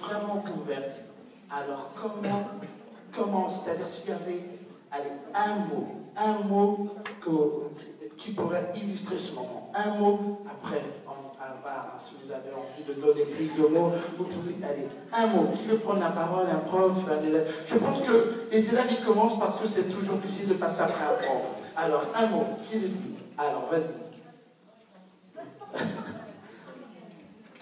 vraiment ouverte. Alors comment, c'est-à-dire s'il y avait, allez, un mot qui pourrait illustrer ce moment, un mot, après, si vous avez envie de donner plus de mots, vous pouvez, allez, un mot, qui veut prendre la parole, un prof, un élève. Je pense que les élèves, ils commencent parce que c'est toujours difficile de passer après un prof. Alors, un mot, qui le dit? Alors, vas-y.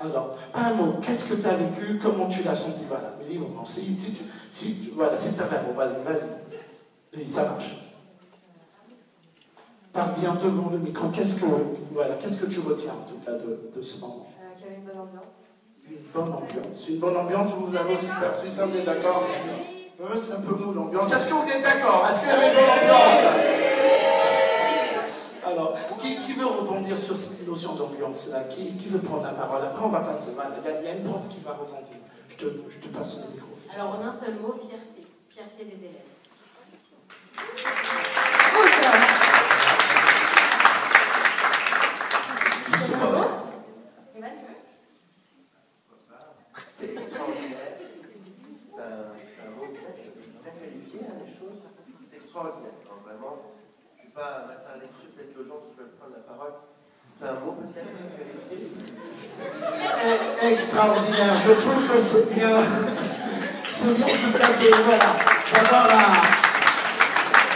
Alors, un mot, qu'est-ce que tu as vécu, comment tu l'as senti? Voilà, mais dis-moi, si tu as un mot, vas-y. Oui, ça marche. Parle bien devant le micro. Qu'est-ce que tu retiens en tout cas de ce moment? Qu'il y avait une bonne ambiance. Une bonne ambiance. Une bonne ambiance, vous avez aussi perçu ça, vous êtes d'accord? C'est un peu mou l'ambiance. Est-ce que vous êtes d'accord? Est-ce qu'il y avait une bonne ambiance? Alors, qui veut rebondir sur cette notion d'ambiance-là? Qui veut prendre la parole? Après, on va passer. Il y a une prof qui va rebondir. Je te passe le micro. Alors, en un seul mot, fierté. Fierté des élèves. C'était extraordinaire. C'est un mot bien qualifié, les choses. C'est extraordinaire. Alors, vraiment, je ne vais pas faire l'écrit peut-être aux gens qui veulent prendre la parole. C'est un mot peut-être qualifié. Extraordinaire. Je trouve que c'est bien. C'est bien en tout cas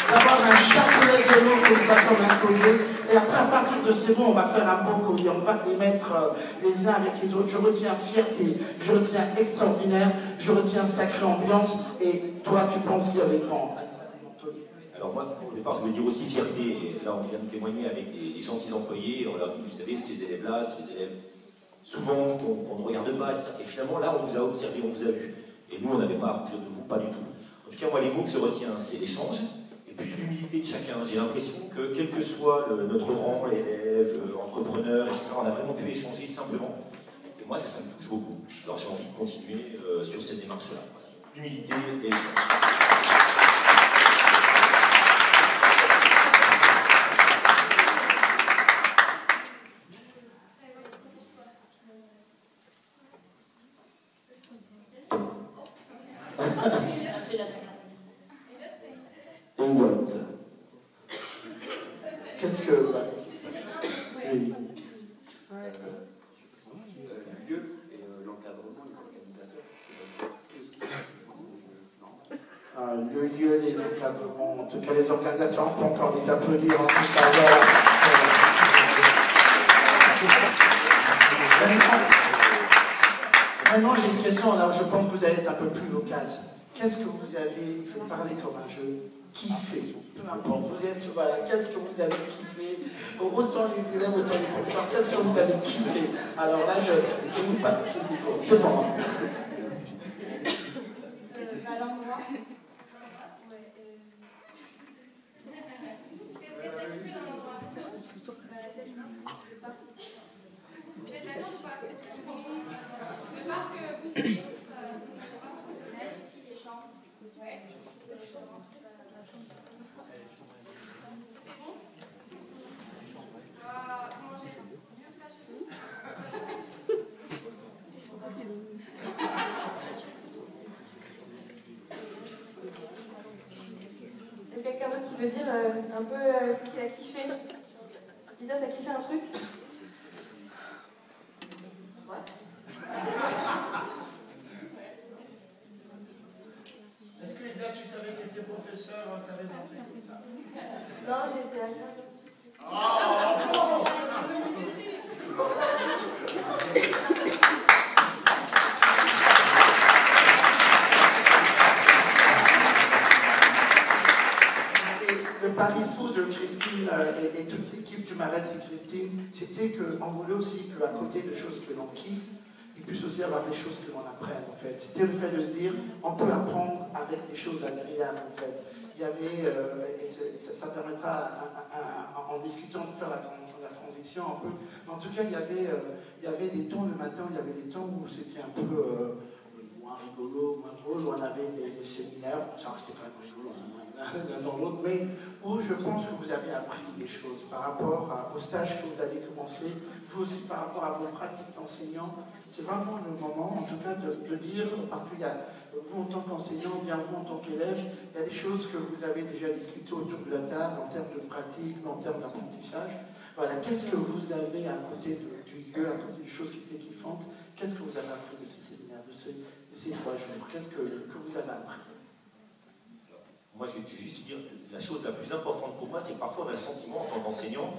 d'avoir un chapelet de mots comme ça, comme un collier. Et après, à partir de ces mots, on va faire un beau collier. On va les mettre les uns avec les autres. Je retiens fierté, je retiens extraordinaire, je retiens sacrée ambiance. Et toi, tu penses qu'il y avait grand? Alors moi, au départ, je voulais dire aussi fierté. Et là, on vient de témoigner avec des gentils employés. On leur dit, vous savez, ces élèves-là, ces élèves, souvent, qu'on ne regarde pas. Et finalement, là, on vous a observé, on vous a vu. Et nous, on n'avait pas à rougir de vous, pas du tout. En tout cas, moi, les mots que je retiens, c'est l'échange. Puis l'humilité de chacun. J'ai l'impression que, quel que soit notre rang, l'élève, entrepreneur, etc., on a vraiment pu échanger simplement. Et moi, ça me touche beaucoup. Alors j'ai envie de continuer sur cette démarche-là. L'humilité et l'échange. Qu'est-ce que... Oui. Le lieu et l'encadrement, les organisateurs. Le lieu, les encadrements, en tout cas les organisateurs, on peut encore les applaudir en tout cas. Maintenant j'ai une question, alors je pense que vous allez être un peu plus loquace. Qu'est-ce que vous avez, je vais parler comme un jeu, kiffé? Peu importe, vous êtes, voilà, qu'est-ce que vous avez kiffé? Autant les élèves, autant les professeurs, qu'est-ce que vous avez kiffé? Alors là, je vous passe le micro, c'est bon. L'endroit. Est-ce que quelqu'un d'autre qui veut dire un peu ce qu'il a kiffé? Lisa, t'as kiffé un truc? Ouais. Est-ce que Lisa, tu savais que tes professeurs savaient danser comme ça? Non, j'étais agréable. Le pari fou de Christine et toute l'équipe du Marais et Christine, c'était qu'on voulait aussi qu'à côté de choses que l'on kiffe, il puisse aussi avoir des choses que l'on apprenne en fait. C'était le fait de se dire, on peut apprendre avec des choses agréables en fait. Il y avait, et ça permettra en discutant de faire la transition un peu, mais en tout cas il y avait des temps le matin, il y avait des temps où c'était un peu moins rigolo, moins drôle, où on avait des séminaires, ça restait quand même rigolo l'un dans l'autre, mais où je pense que vous avez appris des choses par rapport au stage que vous allez commencer, vous aussi par rapport à vos pratiques d'enseignant, c'est vraiment le moment, en tout cas, de dire, parce qu'il y a, vous en tant qu'enseignant, bien vous en tant qu'élève, il y a des choses que vous avez déjà discutées autour de la table, en termes de pratique, en termes d'apprentissage. Voilà, qu'est-ce que vous avez à côté du lieu, à côté des choses qui étaient kiffantes, qu'est-ce que vous avez appris de ces séminaires, de ces 3 jours? Qu'est-ce que vous avez appris? Moi, je vais juste dire, la chose la plus importante pour moi, c'est que parfois on a le sentiment, en tant qu'enseignant,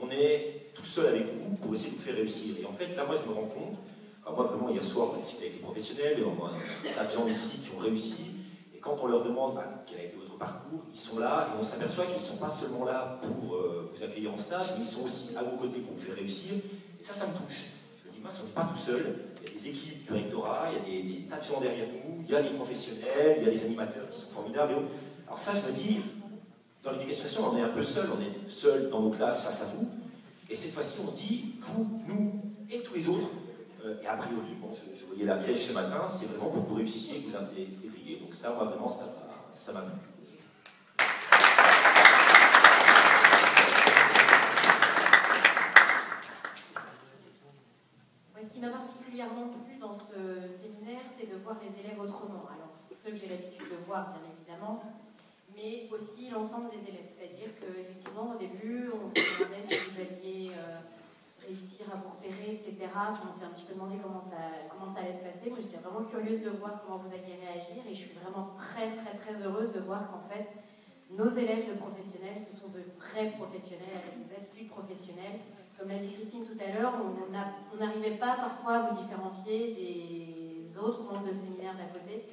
on est tout seul avec vous pour essayer de vous faire réussir. Et en fait, là, moi, je me rends compte, moi, vraiment, hier soir, on a discuté avec les professionnels, et on a un tas de gens ici qui ont réussi, et quand on leur demande quel a été votre parcours, ils sont là, et on s'aperçoit qu'ils ne sont pas seulement là pour vous accueillir en stage, mais ils sont aussi à vos côtés pour vous faire réussir, et ça me touche. Je me dis, moi, on n'est pas tout seul, il y a des équipes du rectorat, il y a des tas de gens derrière nous, il y a les professionnels, il y a les animateurs qui sont formidables. Alors ça, je me dis, dans l'éducation nationale, on est un peu seul, on est seul dans nos classes face à vous, et cette fois-ci, on se dit, vous, nous et tous les autres, et a priori, bon, je voyais la flèche ce matin, c'est vraiment pour que vous réussissiez, que vous intégriez. Donc ça, moi, vraiment, ça m'a plu. Ce qui m'a particulièrement plu dans ce séminaire, c'est de voir les élèves autrement. Alors, ceux que j'ai l'habitude de voir, bien évidemment, mais aussi l'ensemble des élèves. C'est-à-dire qu'effectivement, au début, on se demandait si vous alliez réussir à vous repérer, etc. Enfin, on s'est un petit peu demandé comment ça allait se passer. Moi, j'étais vraiment curieuse de voir comment vous alliez réagir, et je suis vraiment très, très, très heureuse de voir qu'en fait, nos élèves de professionnels, ce sont de vrais professionnels, avec des attitudes professionnelles. Comme l'a dit Christine tout à l'heure, on n'arrivait pas parfois à vous différencier des autres membres de séminaire d'à côté.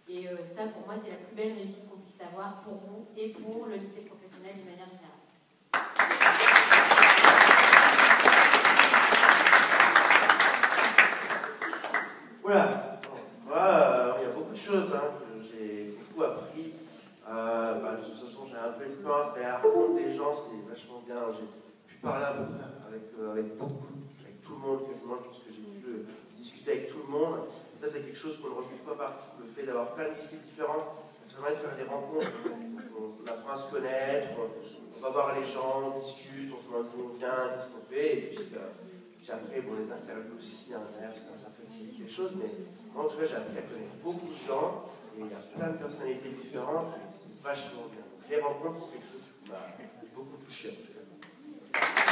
Et ça, pour moi, c'est la plus belle réussite qu'on puisse avoir pour vous et pour le lycée professionnel d'une manière générale. Voilà. Moi, il y a beaucoup de choses que j'ai beaucoup appris. De toute façon, j'ai un peu d'expérience, mais à la rencontre des gens, c'est vachement bien. J'ai pu parler à peu près avec tout le monde, quasiment. Je pense que j'ai pu discuter avec tout le monde. Ça, c'est quelque chose qu'on ne retrouve pas partout. Le fait d'avoir plein de lycées différents, ça permet de faire des rencontres. On apprend à se connaître, on va voir les gens, on discute, on se demande d'où on vient, qu'est-ce qu'on fait. Et puis après, bon, les interviews aussi, ça facilite les choses. Mais moi, en tout cas, j'ai appris à connaître beaucoup de gens. Et il y a plein de personnalités différentes. Et c'est vachement bien. Donc, les rencontres, c'est quelque chose qui m'a beaucoup touché. En tout cas.